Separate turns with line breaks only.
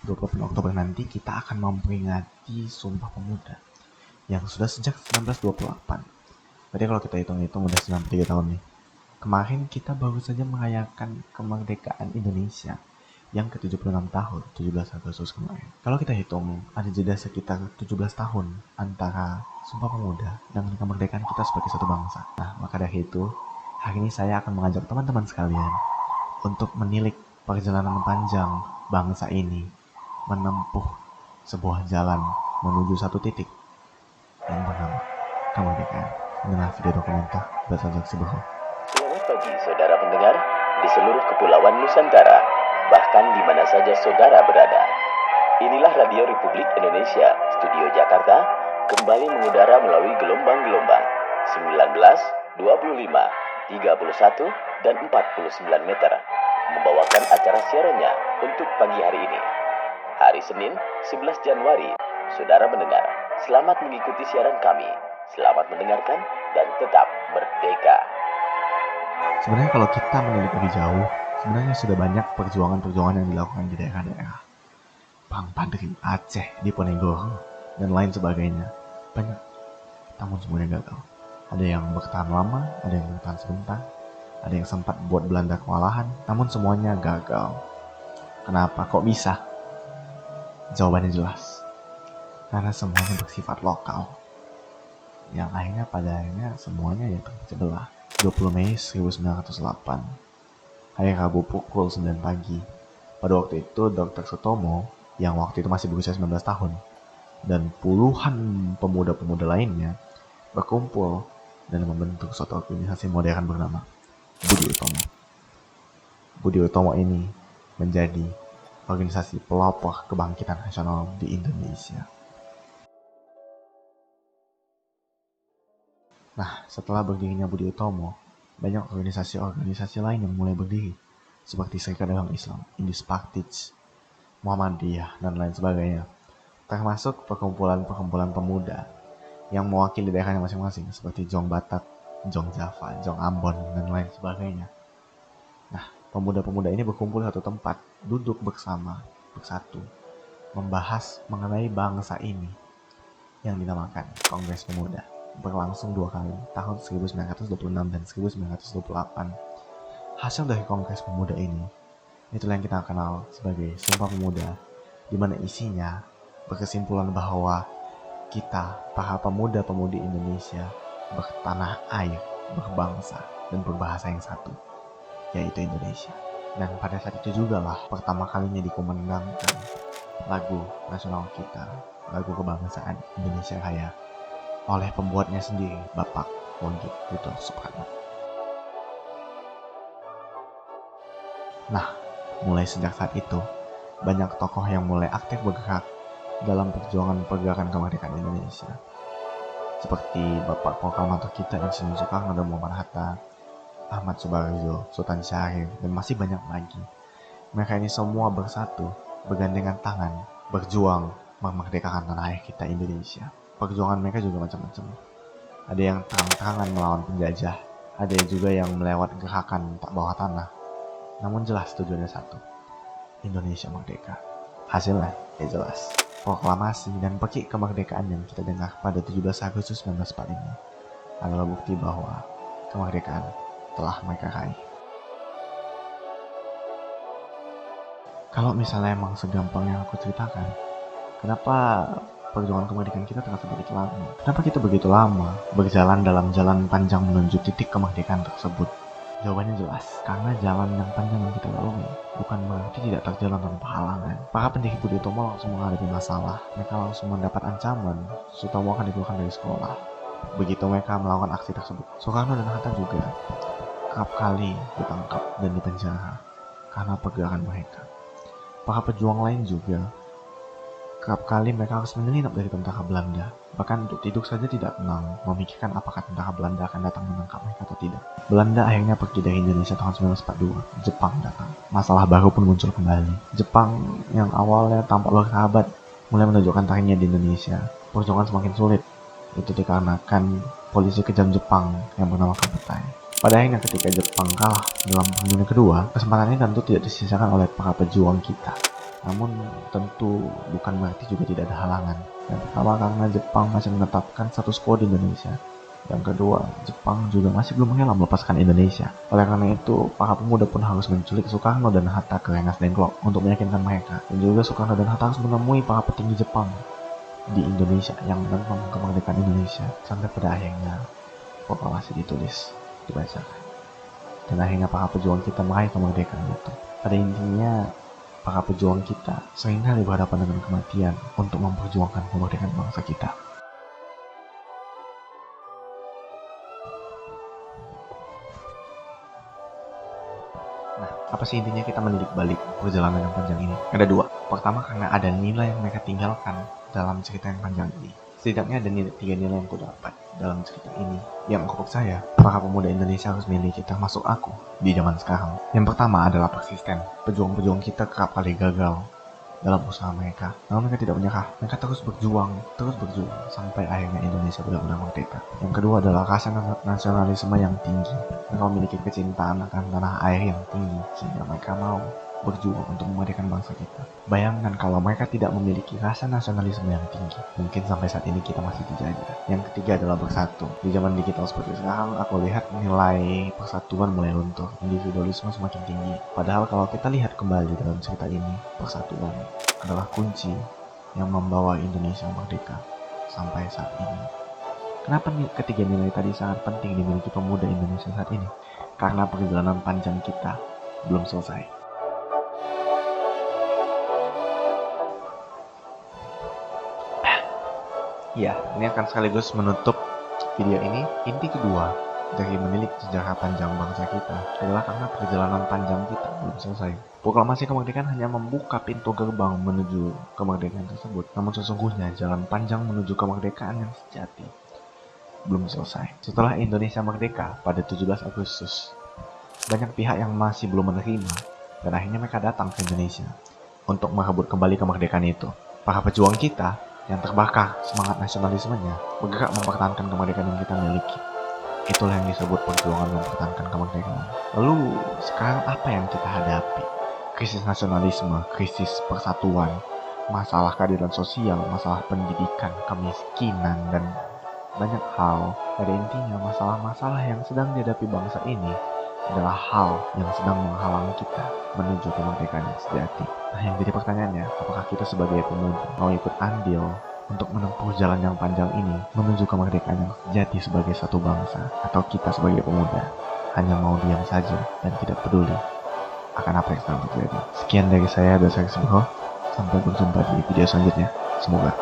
28 Oktober nanti kita akan memperingati Sumpah Pemuda yang sudah sejak 1928. Berarti kalau kita hitung-hitung udah 93 tahun nih. Kemarin kita baru saja merayakan kemerdekaan Indonesia yang ke-76 tahun, 17 Agustus kemarin. Kalau kita hitung, ada jeda sekitar 17 tahun antara Sumpah Pemuda dan kemerdekaan kita sebagai satu bangsa. Nah, maka dari itu, hari ini saya akan mengajak teman-teman sekalian untuk menilik perjalanan panjang bangsa ini menempuh sebuah jalan menuju satu titik yang bernama kemerdekaan. Inilah video dokumenter bertajuk Siberho.
Selamat pagi saudara pendengar di seluruh kepulauan Nusantara, bahkan di mana saja saudara berada. Inilah Radio Republik Indonesia, Studio Jakarta, kembali mengudara melalui gelombang-gelombang 19, 25, 31, dan 49 meter, membawakan acara siarannya untuk pagi hari ini. Hari Senin, 11 Januari, saudara mendengar, selamat mengikuti siaran kami. Selamat mendengarkan dan tetap merdeka.
Sebenarnya kalau kita menilik lebih jauh, sebenarnya sudah banyak perjuangan-perjuangan yang dilakukan di daerah-daerah. Bang Padri, Aceh, Diponegoro, dan lain sebagainya. Banyak, namun semuanya gagal. Ada yang bertahan lama, ada yang bertahan sebentar, ada yang sempat buat Belanda kewalahan, namun semuanya gagal. Kenapa? Kok bisa? Jawabannya jelas. Karena semuanya bersifat lokal. Yang akhirnya pada akhirnya semuanya ya terpecah belah. 20 Mei 1908, hari Rabu pukul 9 pagi. Pada waktu itu Dr. Sutomo, yang waktu itu masih berusia 19 tahun, dan puluhan pemuda-pemuda lainnya berkumpul dan membentuk suatu organisasi modern bernama Budi Utomo. Budi Utomo ini menjadi organisasi pelopor kebangkitan nasional di Indonesia. Nah, setelah berdirinya Budi Utomo, banyak organisasi-organisasi lain yang mulai berdiri, seperti Serikat Dagang Islam, Indus Partij, Muhammadiyah, dan lain sebagainya. Termasuk perkumpulan-perkumpulan pemuda yang mewakili daerahnya masing-masing, seperti Jong Batak, Jong Java, Jong Ambon, dan lain sebagainya. Nah, pemuda-pemuda ini berkumpul di satu tempat, duduk bersama, bersatu, membahas mengenai bangsa ini yang dinamakan Kongres Pemuda. Berlangsung 2 kali, tahun 1926 dan 1928. Hasil dari Kongres Pemuda ini, itulah yang kita kenal sebagai Sumpah Pemuda, di mana isinya berkesimpulan bahwa kita, para pemuda-pemudi Indonesia, bertanah air, berbangsa, dan berbahasa yang satu, yaitu Indonesia. Dan pada saat itu juga lah pertama kalinya dikumandangkan lagu nasional kita, lagu kebangsaan Indonesia Raya, oleh pembuatnya sendiri, Bapak Wonggit Rito Soekarno. Nah, mulai sejak saat itu, banyak tokoh yang mulai aktif bergerak dalam pergerakan kemerdekaan Indonesia. Seperti Bapak Proklamator kita Insinyur Soekarno dan Muhammad Hatta, Ahmad Subarjo, Sultan Syarif, dan masih banyak lagi. Mereka ini semua bersatu, bergandengan tangan, berjuang memerdekakan tanah air kita Indonesia. Perjuangan mereka juga macam-macam. Ada yang terang-terangan melawan penjajah, ada juga yang melewat gerakan tak bawah tanah. Namun jelas tujuannya satu, Indonesia merdeka. Hasilnya ya jelas, proklamasi dan pekik kemerdekaan yang kita dengar pada 17 Agustus 1945 adalah bukti bahwa kemerdekaan telah mereka raih. Kalau misalnya emang segampang yang aku ceritakan, kenapa perjuangan kemerdekaan kita terasa begitu lama? Kenapa kita begitu lama berjalan dalam jalan panjang menuju titik kemerdekaan tersebut? Jawabannya jelas, karena jalan yang panjang yang kita lalui bukan berarti tidak terjalan tanpa halangan. Para pendiri Budi Utomo langsung menghadapi masalah. Mereka langsung mendapat ancaman Sutomo akan dikeluarkan dari sekolah. Begitu mereka melakukan aksi tersebut, Soekarno dan Hatta juga kerap kali ditangkap dan dipenjara karena pergerakan mereka. Para pejuang lain juga kerap kali mereka harus menyelinap dari tentara Belanda. Bahkan untuk tidur saja tidak tenang, memikirkan apakah tentara Belanda akan datang menangkap mereka atau tidak. Belanda akhirnya pergi dari Indonesia tahun 1942. Jepang datang. Masalah baru pun muncul kembali. Jepang yang awalnya tampak bersahabat mulai menunjukkan taringnya di Indonesia. Perjuangan semakin sulit. Itu dikarenakan polisi kejam Jepang yang bernama Kabutai. Pada akhirnya ketika Jepang kalah dalam Perang Dunia Kedua, kesempatan ini tentu tidak disisakan oleh para pejuang kita Namun tentu bukan berarti juga tidak ada halangan. Yang pertama karena Jepang masih menetapkan status quo di Indonesia. Yang kedua, Jepang juga masih belum rela melepaskan Indonesia. Oleh karena itu, para pemuda pun harus menculik Soekarno dan Hatta ke Rengas Dengklok untuk meyakinkan mereka. Dan juga Soekarno dan Hatta harus menemui para petinggi Jepang di Indonesia yang menentang kemerdekaan Indonesia. Sampai pada akhirnya proklamasi ditulis, dibacakan. Dan akhirnya para pejuang kita meraih kemerdekaan itu. Pada intinya, para pejuang kita seringkali berhadapan dengan kematian untuk memperjuangkan kemerdekaan bangsa kita. Nah, apa sih intinya kita menilik balik perjalanan yang panjang ini? Ada dua. Pertama, karena ada nilai yang mereka tinggalkan dalam cerita yang panjang ini. Setidaknya ada tiga nilai yang aku dapat dalam cerita ini yang aku percaya para pemuda Indonesia harus miliki, termasuk aku di zaman sekarang. Yang pertama adalah persisten. Pejuang-pejuang kita kerap kali gagal dalam usaha mereka. Namun mereka tidak menyerah. Mereka terus berjuang sampai akhirnya Indonesia benar-benar merdeka. Yang kedua adalah rasa nasionalisme yang tinggi. Mereka memiliki kecintaan akan tanah air yang tinggi sehingga mereka mau berjuang untuk memerdekakan bangsa kita. Bayangkan kalau mereka tidak memiliki rasa nasionalisme yang tinggi, mungkin sampai saat ini kita masih dijajah. Yang ketiga adalah bersatu. Di zaman digital seperti sekarang, aku lihat nilai persatuan mulai luntur, individualisme semakin tinggi. Padahal kalau kita lihat kembali dalam cerita ini, persatuan adalah kunci yang membawa Indonesia merdeka sampai saat ini. Kenapa ketiga nilai tadi sangat penting dimiliki pemuda Indonesia saat ini? Karena perjalanan panjang kita belum selesai. Ya, ini akan sekaligus menutup video ini. Inti kedua dari menilik sejarah panjang bangsa kita adalah karena perjalanan panjang kita belum selesai. Proklamasi kemerdekaan hanya membuka pintu gerbang menuju kemerdekaan tersebut. Namun sesungguhnya jalan panjang menuju kemerdekaan yang sejati belum selesai. Setelah Indonesia merdeka pada 17 Agustus, banyak pihak yang masih belum menerima dan akhirnya mereka datang ke Indonesia untuk merebut kembali kemerdekaan itu. Para pejuang kita yang terbakar semangat nasionalismenya bergerak mempertahankan kemerdekaan yang kita miliki. Itulah yang disebut perjuangan mempertahankan kemerdekaan. Lalu sekarang apa yang kita hadapi? Krisis nasionalisme, krisis persatuan, masalah keadilan sosial, masalah pendidikan, kemiskinan, dan banyak hal. Pada intinya masalah-masalah yang sedang dihadapi bangsa ini adalah hal yang sedang menghalang kita menuju kemerdekaan yang sejati. Nah, yang jadi pertanyaannya, apakah kita sebagai pemuda mau ikut andil untuk menempuh jalan yang panjang ini menuju kemerdekaan yang sejati sebagai satu bangsa, atau kita sebagai pemuda hanya mau diam saja dan tidak peduli akan apa yang sedang terjadi? Sekian dari saya, Dasar Bro. Sampai berjumpa di video selanjutnya. Semoga